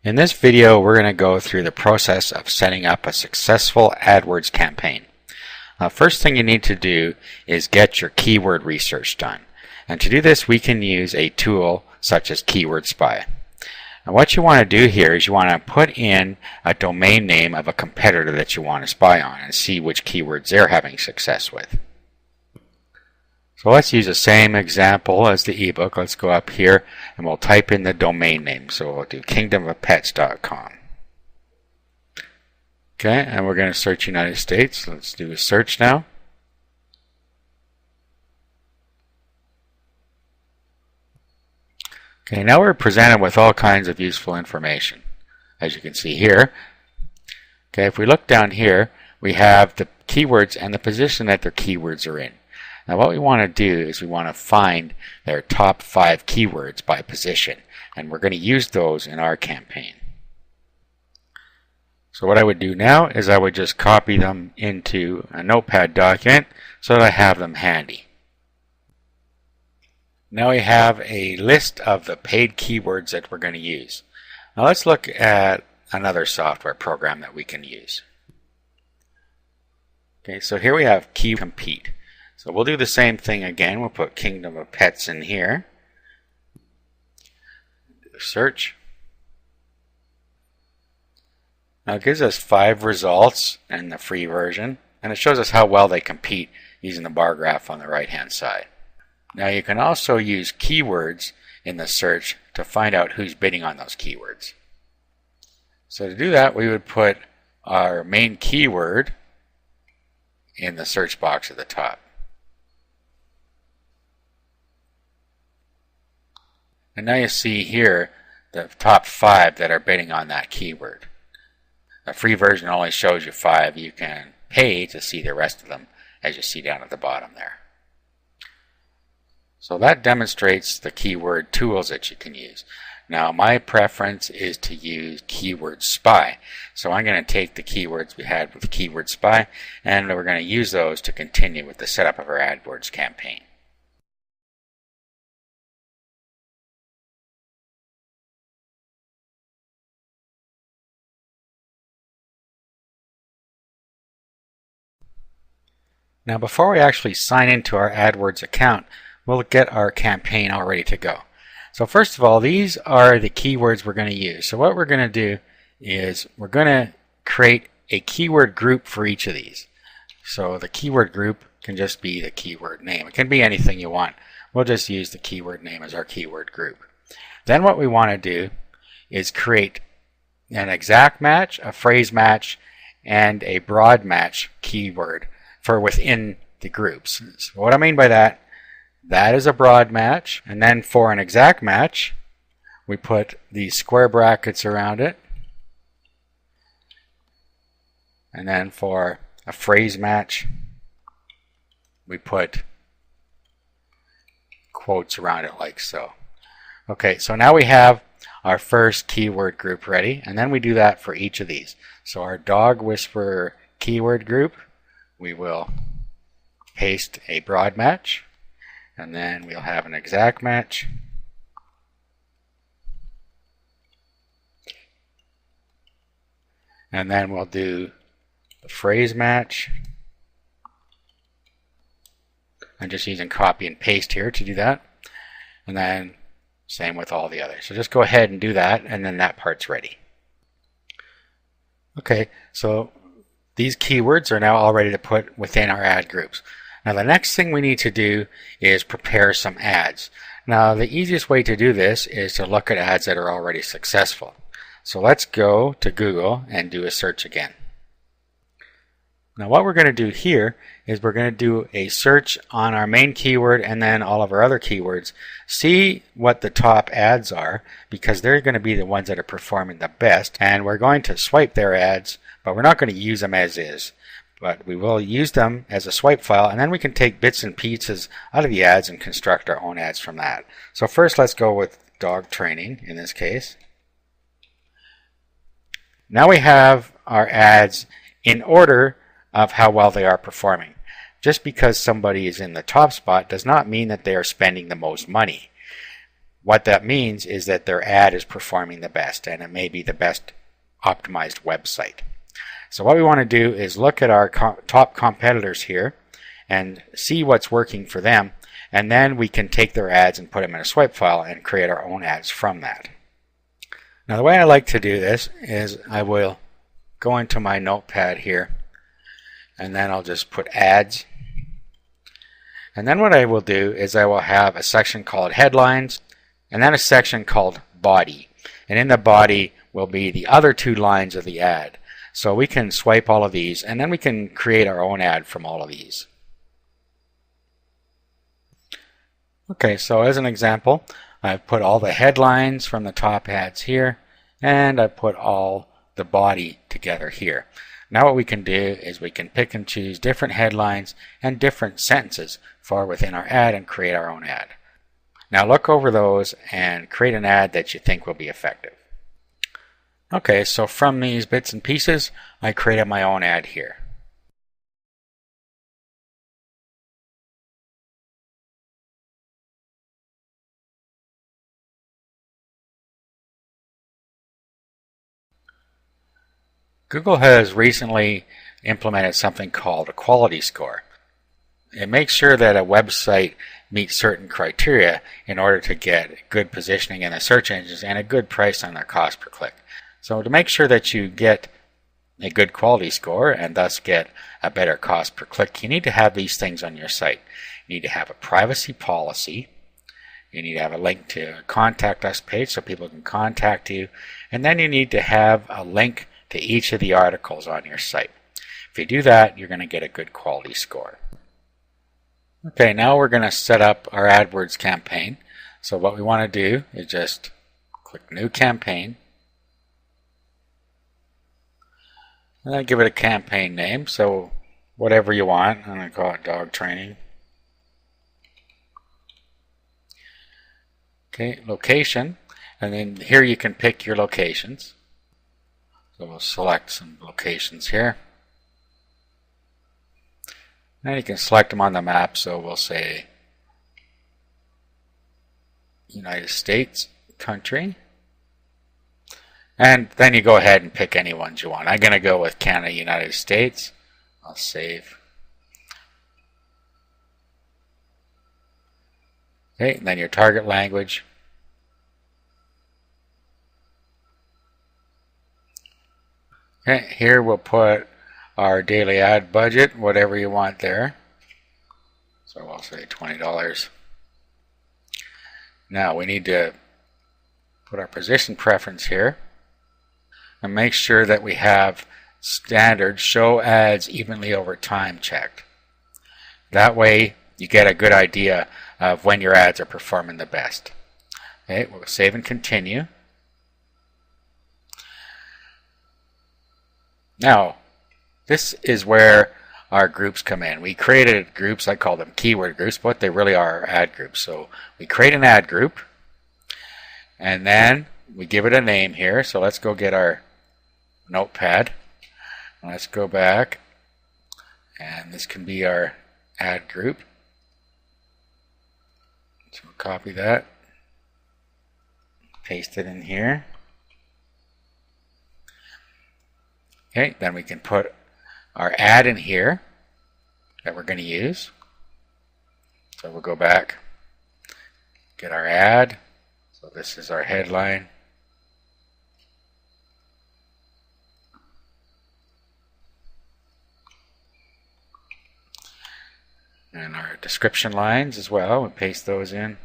In this video, we're going to go through the process of setting up a successful AdWords campaign. First thing you need to do is get your keyword research done. And to do this, we can use a tool such as Keyword Spy. And what you want to do here is you want to put in a domain name of a competitor that you want to spy on and see which keywords they're having success with. So let's use the same example as the ebook. Let's go up here and we'll type in the domain name. So we'll do kingdomofpets.com. Okay, and we're going to search United States. Let's do a search now. Okay, now we're presented with all kinds of useful information, as you can see here. Okay, if we look down here, we have the keywords and the position that their keywords are in. Now what we want to do is we want to find their top 5 keywords by position, and we're going to use those in our campaign. So what I would do now is I would just copy them into a notepad document so that I have them handy. Now we have a list of the paid keywords that we're going to use. Now let's look at another software program that we can use. Okay, so here we have Key Compete. So we'll do the same thing again. We'll put Kingdom of Pets in here. Search. Now it gives us 5 results in the free version, and it shows us how well they compete using the bar graph on the right hand side. Now you can also use keywords in the search to find out who's bidding on those keywords. So to do that, we would put our main keyword in the search box at the top. And now you see here the top 5 that are bidding on that keyword. The free version only shows you 5. You can pay to see the rest of them, as you see down at the bottom there. So that demonstrates the keyword tools that you can use. Now my preference is to use Keyword Spy. So I'm going to take the keywords we had with Keyword Spy and we're going to use those to continue with the setup of our AdWords campaign. Now before we actually sign into our AdWords account, we'll get our campaign all ready to go. So first of all, these are the keywords we're going to use. So what we're going to do is we're going to create a keyword group for each of these. So the keyword group can just be the keyword name. It can be anything you want. We'll just use the keyword name as our keyword group. Then what we want to do is create an exact match, a phrase match, and a broad match keyword for within the groups. So what I mean by that is a broad match, and then for an exact match we put these square brackets around it, and then for a phrase match we put quotes around it like so. Okay, so now we have our first keyword group ready, and then we do that for each of these. So our dog whisperer keyword group, we will paste a broad match, and then we'll have an exact match, and then we'll do the phrase match. I'm just using copy and paste here to do that, and then same with all the others. So just go ahead and do that, and then that part's ready. Okay, so these keywords are now all ready to put within our ad groups. Now the next thing we need to do is prepare some ads. Now the easiest way to do this is to look at ads that are already successful. So let's go to Google and do a search again. Now what we're going to do here is we're going to do a search on our main keyword and then all of our other keywords. See what the top ads are, because they're going to be the ones that are performing the best, and we're going to swipe their ads, but we're not going to use them as is. But we will use them as a swipe file, and then we can take bits and pieces out of the ads and construct our own ads from that. So first let's go with dog training in this case. Now we have our ads in order of how well they are performing. Just because somebody is in the top spot does not mean that they are spending the most money. what that means is that their ad is performing the best, and it may be the best optimized website. So what we want to do is look at our top competitors here and see what's working for them, and then we can take their ads and put them in a swipe file and create our own ads from that. Now the way I like to do this is I will go into my notepad here, and then I'll just put ads. And then what I will do is I will have a section called headlines, and then a section called body. And in the body will be the other two lines of the ad. So we can swipe all of these, and then we can create our own ad from all of these. Okay, so as an example, I've put all the headlines from the top ads here, and I put all the body together here. Now what we can do is we can pick and choose different headlines and different sentences for within our ad and create our own ad. Now look over those and create an ad that you think will be effective. Okay, so from these bits and pieces, I created my own ad here. Google has recently implemented something called a quality score. It makes sure that a website meets certain criteria in order to get good positioning in the search engines and a good price on their cost per click. So to make sure that you get a good quality score and thus get a better cost per click, you need to have these things on your site. You need to have a privacy policy. You need to have a link to a contact us page so people can contact you. And then you need to have a link to each of the articles on your site. If you do that, you're going to get a good quality score. Okay, now we're going to set up our AdWords campaign. So what we want to do is just click New Campaign. And then give it a campaign name, so whatever you want. I'm going to call it dog training. Okay, location. And then here you can pick your locations. So we'll select some locations here. And you can select them on the map, so we'll say United States, country. And then you go ahead and pick any ones you want. I'm going to go with Canada, United States. I'll save. Okay, and then your target language. Okay, here we'll put our daily ad budget, whatever you want there. So I'll say $20. Now we need to put our position preference here and make sure that we have standard show ads evenly over time checked. That way you get a good idea of when your ads are performing the best. Okay, we'll save and continue. Now, this is where our groups come in. We created groups, I call them keyword groups, but they really are ad groups. So we create an ad group, and then we give it a name here. So let's go get our notepad. Let's go back, and this can be our ad group. So we'll copy that, paste it in here. Okay, then we can put our ad in here that we're going to use. So we'll go back, get our ad. So this is our headline. And our description lines as well, we'll paste those in.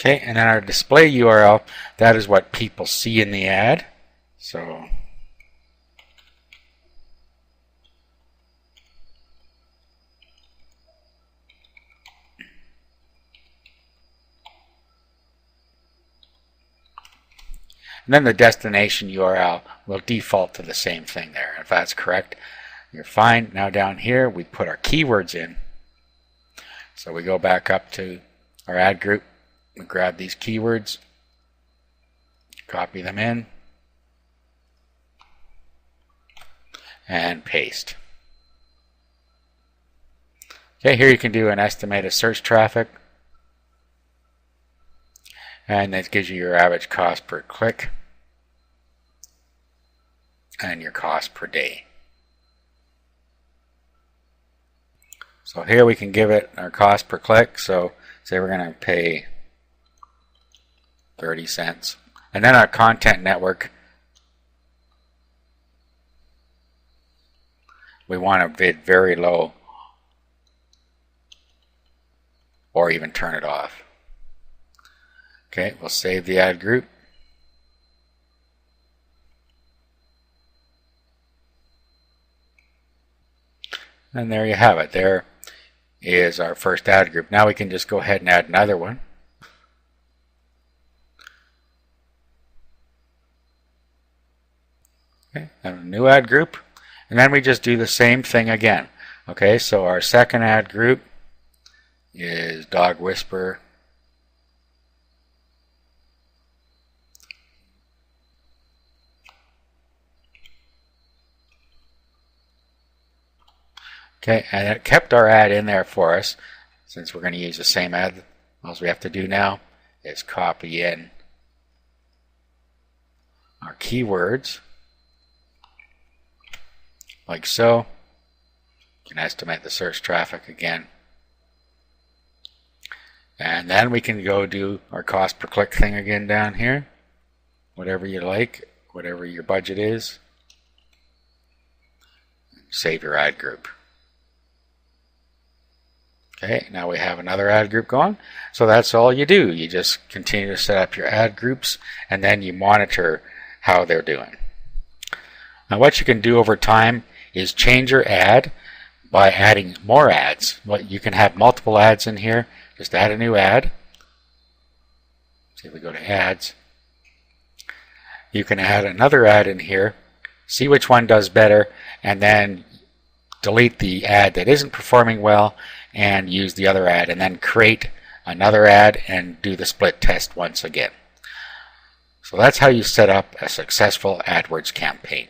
Okay, and then our display URL, that is what people see in the ad. So and then the destination URL will default to the same thing there. If that's correct, you're fine. Now down here we put our keywords in. So we go back up to our ad group, we grab these keywords, copy them in, and paste. Okay, here you can do an estimated search traffic, and that gives you your average cost per click and your cost per day. So here we can give it our cost per click. So say we're going to pay 30 cents. And then our content network, we want to bid very low or even turn it off. Okay, we'll save the ad group. And there you have it. There is our first ad group. Now we can just go ahead and add another one. Okay, and a new ad group. And then we just do the same thing again. Okay, so our second ad group is Dog Whisperer. Okay, and it kept our ad in there for us. Since we're going to use the same ad, all we have to do now is copy in our keywords, like so. You can estimate the search traffic again. And then we can go do our cost per click thing again down here. Whatever you like, whatever your budget is. Save your ad group. Okay, now we have another ad group going. So that's all you do. You just continue to set up your ad groups and then you monitor how they're doing. Now what you can do over time is change your ad by adding more ads. You can have multiple ads in here. Just add a new ad. See if we go to ads. You can add another ad in here, see which one does better, and then delete the ad that isn't performing well and use the other ad, and then create another ad and do the split test once again. So that's how you set up a successful AdWords campaign.